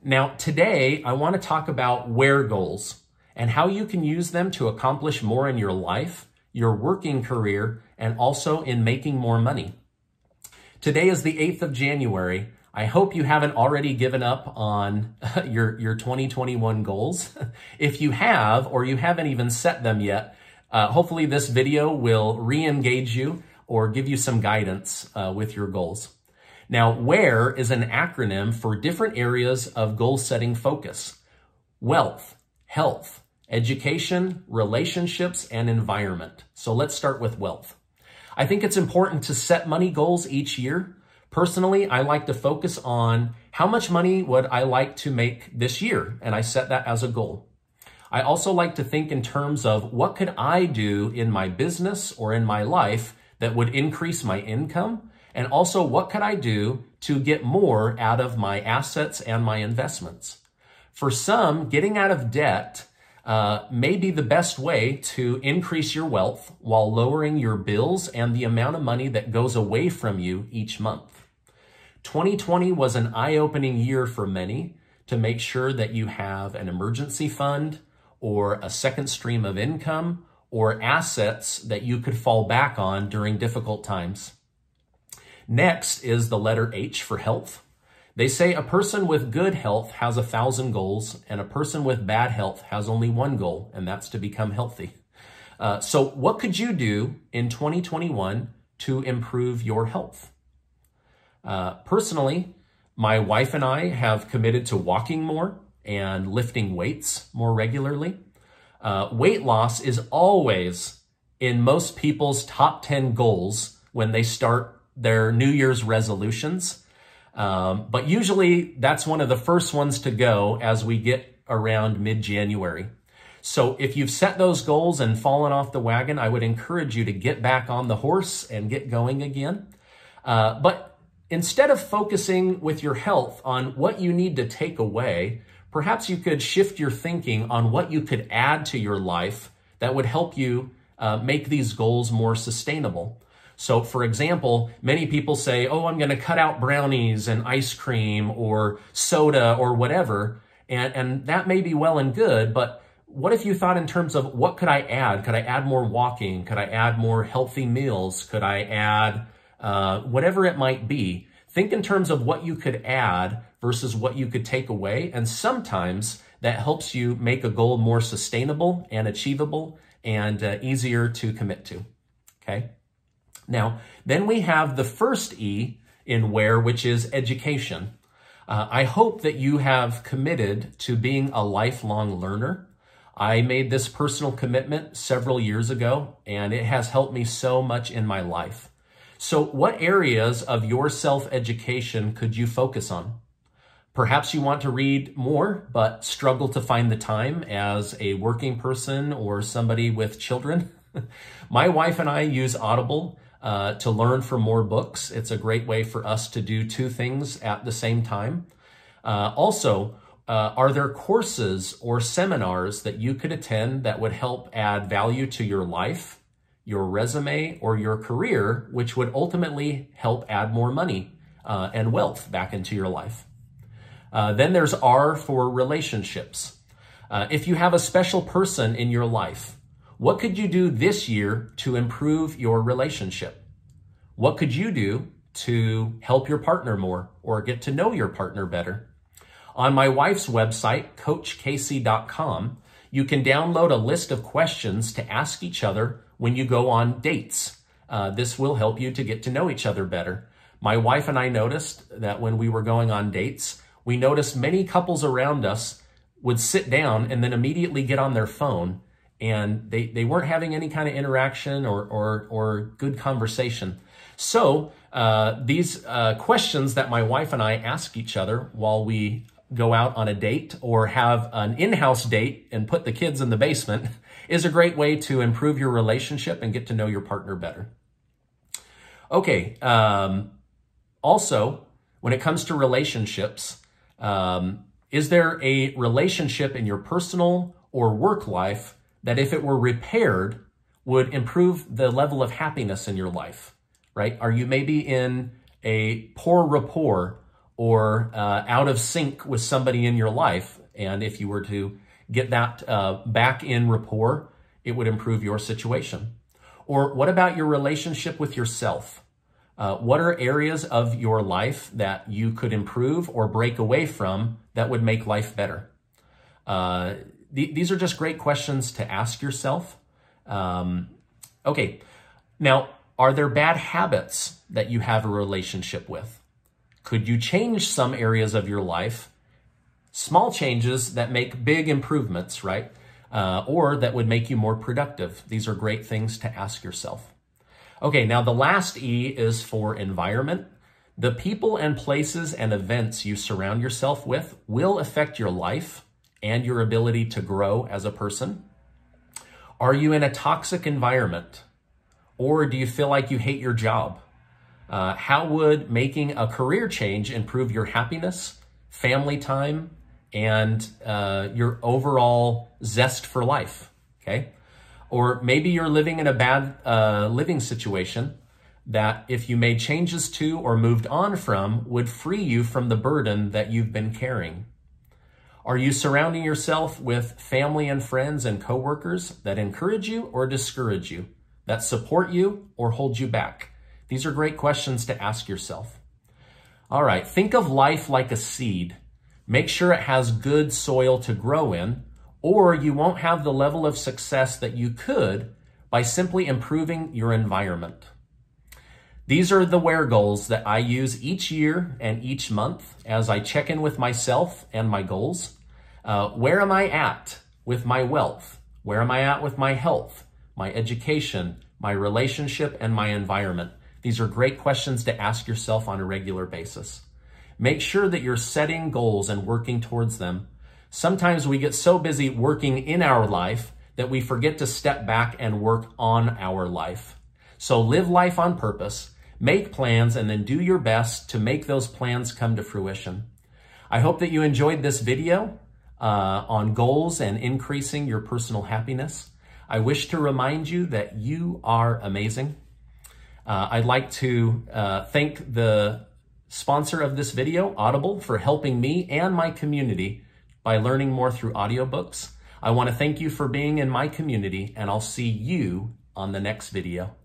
Now, today, I want to talk about where goals and how you can use them to accomplish more in your life, your working career, and also in making more money. Today is the 8th of January. I hope you haven't already given up on your 2021 goals. If you have, or you haven't even set them yet, hopefully this video will re-engage you or give you some guidance with your goals. Now, WHERE is an acronym for different areas of goal-setting focus: wealth, health, education, relationships, and environment. So let's start with wealth. I think it's important to set money goals each year. Personally, I like to focus on how much money would I like to make this year, and I set that as a goal. I also like to think in terms of what could I do in my business or in my life that would increase my income, and also what could I do to get more out of my assets and my investments. For some, getting out of debt may be the best way to increase your wealth while lowering your bills and the amount of money that goes away from you each month. 2020 was an eye-opening year for many to make sure that you have an emergency fund or a second stream of income or assets that you could fall back on during difficult times. Next is the letter H for health. They say a person with good health has 1,000 goals, and a person with bad health has only one goal, and that's to become healthy. So what could you do in 2021 to improve your health? Personally, my wife and I have committed to walking more and lifting weights more regularly. Weight loss is always in most people's top 10 goals when they start their New Year's resolutions. But usually that's one of the first ones to go as we get around mid-January. So if you've set those goals and fallen off the wagon, I would encourage you to get back on the horse and get going again. But instead of focusing with your health on what you need to take away, perhaps you could shift your thinking on what you could add to your life that would help you make these goals more sustainable. So for example, many people say, oh, I'm going to cut out brownies and ice cream or soda or whatever. And that may be well and good, but what if you thought in terms of what could I add? Could I add more walking? Could I add more healthy meals? Could I add whatever it might be? Think in terms of what you could add versus what you could take away. And sometimes that helps you make a goal more sustainable and achievable and easier to commit to. Okay. Now, then we have the first E in WHERE, which is education. I hope that you have committed to being a lifelong learner. I made this personal commitment several years ago, and it has helped me so much in my life. So what areas of your self-education could you focus on? Perhaps you want to read more, but struggle to find the time as a working person or somebody with children. My wife and I use Audible to learn from more books. It's a great way for us to do two things at the same time. Also, are there courses or seminars that you could attend that would help add value to your life, your resume, or your career, which would ultimately help add more money and wealth back into your life? Then there's R for relationships. If you have a special person in your life, what could you do this year to improve your relationship? What could you do to help your partner more or get to know your partner better? On my wife's website, coachcasey.com, you can download a list of questions to ask each other when you go on dates. This will help you to get to know each other better. My wife and I noticed that when we were going on dates, we noticed many couples around us would sit down and then immediately get on their phone, and they weren't having any kind of interaction or good conversation. So these questions that my wife and I ask each other while we go out on a date or have an in-house date and put the kids in the basement is a great way to improve your relationship and get to know your partner better. Okay, also, when it comes to relationships, is there a relationship in your personal or work life that if it were repaired would improve the level of happiness in your life, right? Are you maybe in a poor rapport or out of sync with somebody in your life. And if you were to get that back in rapport, it would improve your situation. Or what about your relationship with yourself? What are areas of your life that you could improve or break away from that would make life better? These are just great questions to ask yourself. Okay, now, are there bad habits that you have a relationship with? Could you change some areas of your life? Small changes that make big improvements, right? Or that would make you more productive. These are great things to ask yourself. Okay, now the last E is for environment. The people and places and events you surround yourself with will affect your life and your ability to grow as a person. Are you in a toxic environment? Or do you feel like you hate your job? How would making a career change improve your happiness, family time, and your overall zest for life? Okay. Or maybe you're living in a bad living situation that if you made changes to or moved on from would free you from the burden that you've been carrying. Are you surrounding yourself with family and friends and coworkers that encourage you or discourage you, that support you or hold you back? These are great questions to ask yourself. All right, think of life like a seed. Make sure it has good soil to grow in, or you won't have the level of success that you could by simply improving your environment. These are the WHERE goals that I use each year and each month as I check in with myself and my goals. Where am I at with my wealth? Where am I at with my health, my education, my relationship, and my environment? These are great questions to ask yourself on a regular basis. Make sure that you're setting goals and working towards them. Sometimes we get so busy working in our life that we forget to step back and work on our life. So live life on purpose, make plans, and then do your best to make those plans come to fruition. I hope that you enjoyed this video on goals and increasing your personal happiness. I wish to remind you that you are amazing. I'd like to thank the sponsor of this video, Audible, for helping me and my community by learning more through audiobooks. I want to thank you for being in my community, and I'll see you on the next video.